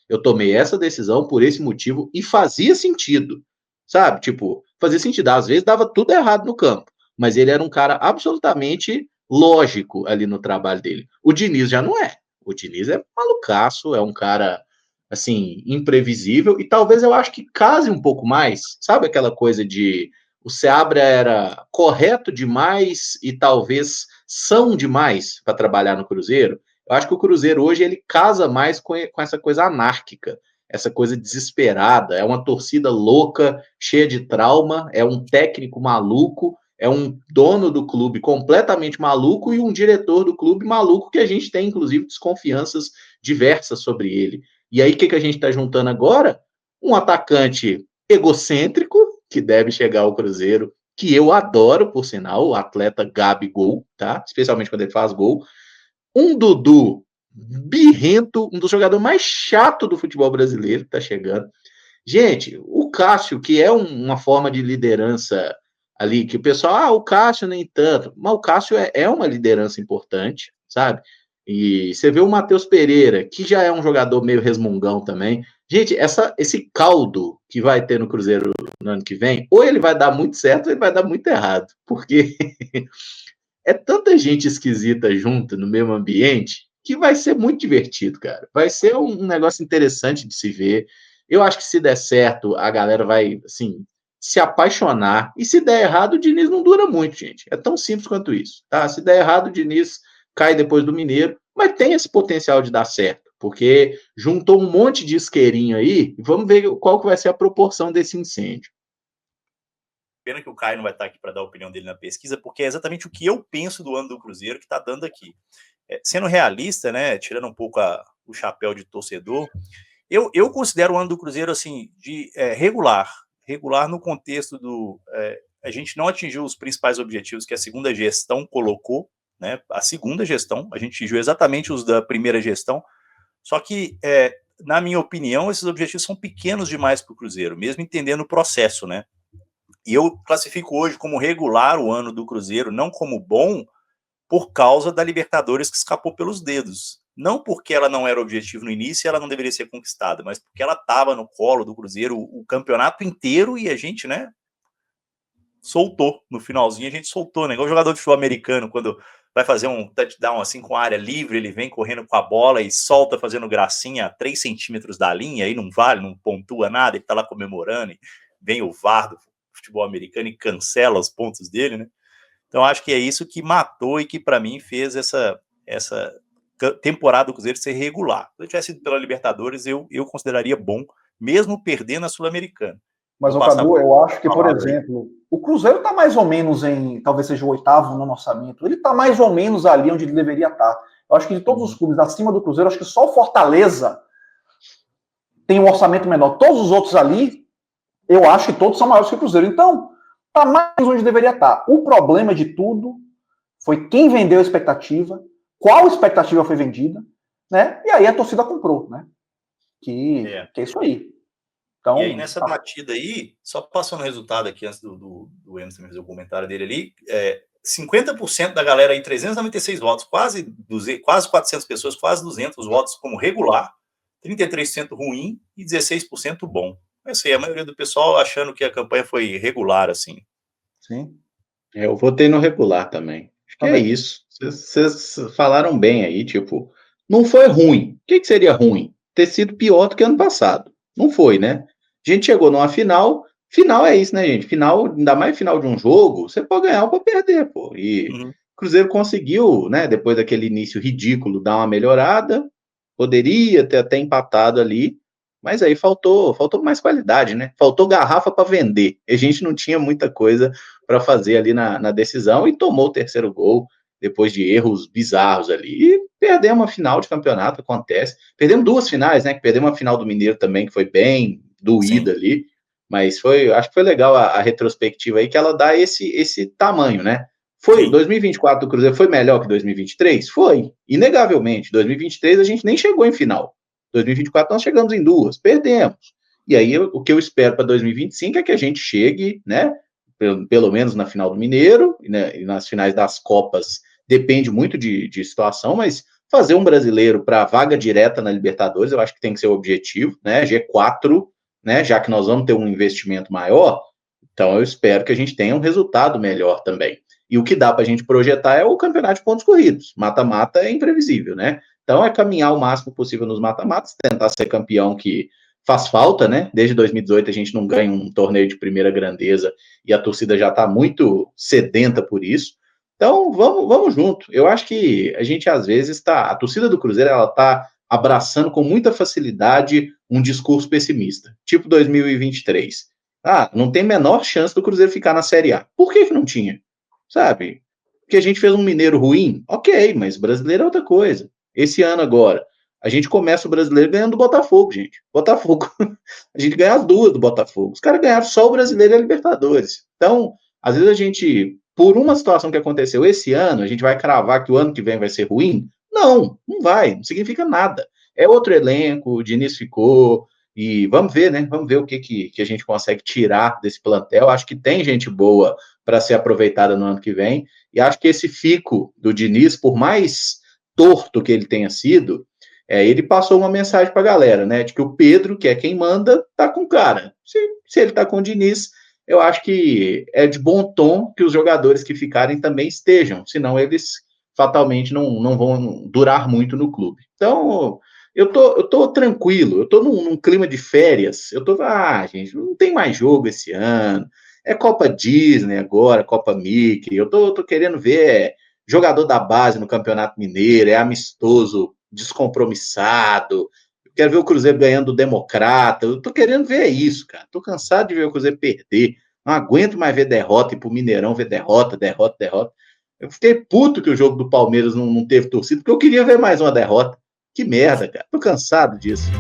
eu tomei essa decisão por esse motivo e fazia sentido, sabe? Tipo, fazia sentido. Às vezes dava tudo errado no campo, mas ele era um cara absolutamente lógico ali no trabalho dele. O Diniz já não é. O Diniz é malucaço, é um cara, assim, imprevisível, e talvez eu acho que case um pouco mais, sabe aquela coisa de o Seabra era correto demais e talvez são demais para trabalhar no Cruzeiro? Eu acho que o Cruzeiro hoje, ele casa mais com essa coisa anárquica, essa coisa desesperada, é uma torcida louca, cheia de trauma, é um técnico maluco, é um dono do clube completamente maluco e um diretor do clube maluco que a gente tem, inclusive, desconfianças diversas sobre ele. E aí, o que a gente está juntando agora? Um atacante egocêntrico, que deve chegar ao Cruzeiro, que eu adoro, por sinal, o atleta Gabigol, tá? Especialmente quando ele faz gol. Um Dudu birrento, um dos jogadores mais chatos do futebol brasileiro, que tá chegando. Gente, o Cássio, que é uma forma de liderança ali, que o pessoal, o Cássio nem tanto, mas o Cássio é uma liderança importante, sabe? E você vê o Matheus Pereira, que já é um jogador meio resmungão também. Gente, esse caldo que vai ter no Cruzeiro no ano que vem, ou ele vai dar muito certo, ou ele vai dar muito errado, porque é tanta gente esquisita junto no mesmo ambiente que vai ser muito divertido, cara. Vai ser um negócio interessante de se ver. Eu acho que se der certo, a galera vai, assim, se apaixonar. E se der errado, o Diniz não dura muito, gente. É tão simples quanto isso, tá? Se der errado, o Diniz cai depois do Mineiro, mas tem esse potencial de dar certo, porque juntou um monte de isqueirinho aí, e vamos ver qual que vai ser a proporção desse incêndio. Pena que o Caio não vai estar aqui para dar a opinião dele na pesquisa, porque é exatamente o que eu penso do ano do Cruzeiro que está dando aqui. Sendo realista, né, tirando um pouco o chapéu de torcedor, eu considero o ano do Cruzeiro assim de regular no contexto do a gente não atingiu os principais objetivos que a segunda gestão colocou, né? A segunda gestão, a gente atingiu exatamente os da primeira gestão, só que na minha opinião esses objetivos são pequenos demais para o Cruzeiro, mesmo entendendo o processo, né? E eu classifico hoje como regular o ano do Cruzeiro, não como bom, por causa da Libertadores que escapou pelos dedos. Não porque ela não era objetivo no início e ela não deveria ser conquistada, mas porque ela estava no colo do Cruzeiro o campeonato inteiro e a gente, né, soltou. No finalzinho a gente soltou, né? Igual o jogador de futebol americano, quando vai fazer um touchdown assim com a área livre, ele vem correndo com a bola e solta fazendo gracinha a 3 centímetros da linha, aí não vale, não pontua nada, ele tá lá comemorando, e vem o VAR do futebol americano e cancela os pontos dele, né? Então acho que é isso que matou e que para mim fez essa temporada do Cruzeiro ser regular. Se eu tivesse ido pela Libertadores, eu consideraria bom, mesmo perdendo a Sul-Americana. Mas, Cadu, eu acho que, por exemplo, o Cruzeiro está mais ou menos talvez seja o 8º no orçamento. Ele está mais ou menos ali onde ele deveria estar. Eu acho que de todos os clubes acima do Cruzeiro, acho que só o Fortaleza tem um orçamento menor. Todos os outros ali, eu acho que todos são maiores que o Cruzeiro. Então, está mais onde deveria estar. O problema de tudo foi quem vendeu a expectativa, qual expectativa foi vendida, né? E aí a torcida comprou, né? Que é isso aí. Então, e aí, nessa batida aí, só passando o resultado aqui antes do Emerson fazer o comentário dele ali, 50% da galera aí, 396 votos, quase 400 pessoas, quase 200 votos como regular, 33% ruim e 16% bom. Essa aí, a maioria do pessoal achando que a campanha foi regular, assim. Sim. Eu votei no regular também. Acho que é isso. Vocês falaram bem aí, tipo, não foi ruim. O que seria ruim? Ter sido pior do que ano passado. Não foi, né? A gente chegou numa final é isso, né, gente? Final, ainda mais final de um jogo, você pode ganhar ou pode perder, pô. E o Cruzeiro conseguiu, né, depois daquele início ridículo, dar uma melhorada, poderia ter até empatado ali, mas aí faltou mais qualidade, né? Faltou garrafa para vender. A gente não tinha muita coisa para fazer ali na decisão e tomou o terceiro gol depois de erros bizarros ali. E perdemos a final de campeonato, acontece. Perdemos 2 finais, né? Perdemos a final do Mineiro também, que foi bem doída ali, mas acho que foi legal a retrospectiva aí, que ela dá esse tamanho, né? 2024 do Cruzeiro foi melhor que 2023? Foi, inegavelmente. 2023 a gente nem chegou em final. 2024 nós chegamos em 2, perdemos. E aí o que eu espero para 2025 é que a gente chegue, né? Pelo menos na final do Mineiro, né, e nas finais das Copas, depende muito de situação, mas fazer um brasileiro para vaga direta na Libertadores, eu acho que tem que ser o objetivo, né? G4, né? Já que nós vamos ter um investimento maior, então eu espero que a gente tenha um resultado melhor também. E o que dá para a gente projetar é o campeonato de pontos corridos. Mata-mata é imprevisível, né? Então é caminhar o máximo possível nos mata-matas, tentar ser campeão, que faz falta, né? Desde 2018 a gente não ganha um torneio de primeira grandeza e a torcida já está muito sedenta por isso. Então vamos junto. Eu acho que a gente às vezes a torcida do Cruzeiro, ela está abraçando com muita facilidade um discurso pessimista, tipo 2023. Não tem menor chance do Cruzeiro ficar na Série A. Por que não tinha? Sabe? Porque a gente fez um mineiro ruim? Ok, mas brasileiro é outra coisa. Esse ano agora, a gente começa o brasileiro ganhando do Botafogo, gente. Botafogo. A gente ganha as 2 do Botafogo. Os caras ganharam só o brasileiro e a Libertadores. Então, às vezes a gente, por uma situação que aconteceu esse ano, a gente vai cravar que o ano que vem vai ser ruim? Não vai. Não significa nada. É outro elenco, o Diniz ficou, E vamos ver, né? Vamos ver o que a gente consegue tirar desse plantel. Acho que tem gente boa para ser aproveitada no ano que vem. E acho que esse fico do Diniz, por mais torto que ele tenha sido, ele passou uma mensagem para a galera, né? De que o Pedro, que é quem manda, tá com o cara. Se ele tá com o Diniz, eu acho que é de bom tom que os jogadores que ficarem também estejam, senão eles fatalmente não vão durar muito no clube. Então, eu tô tranquilo, eu tô num clima de férias, gente, não tem mais jogo esse ano, é Copa Disney agora, Copa Mickey, eu tô querendo ver jogador da base no Campeonato Mineiro, é amistoso, descompromissado, eu quero ver o Cruzeiro ganhando do Democrata, eu tô querendo ver isso, cara, tô cansado de ver o Cruzeiro perder, não aguento mais ver derrota, ir pro Mineirão ver derrota. Eu fiquei puto que o jogo do Palmeiras não teve torcida, porque eu queria ver mais uma derrota. Que merda, cara. Tô cansado disso.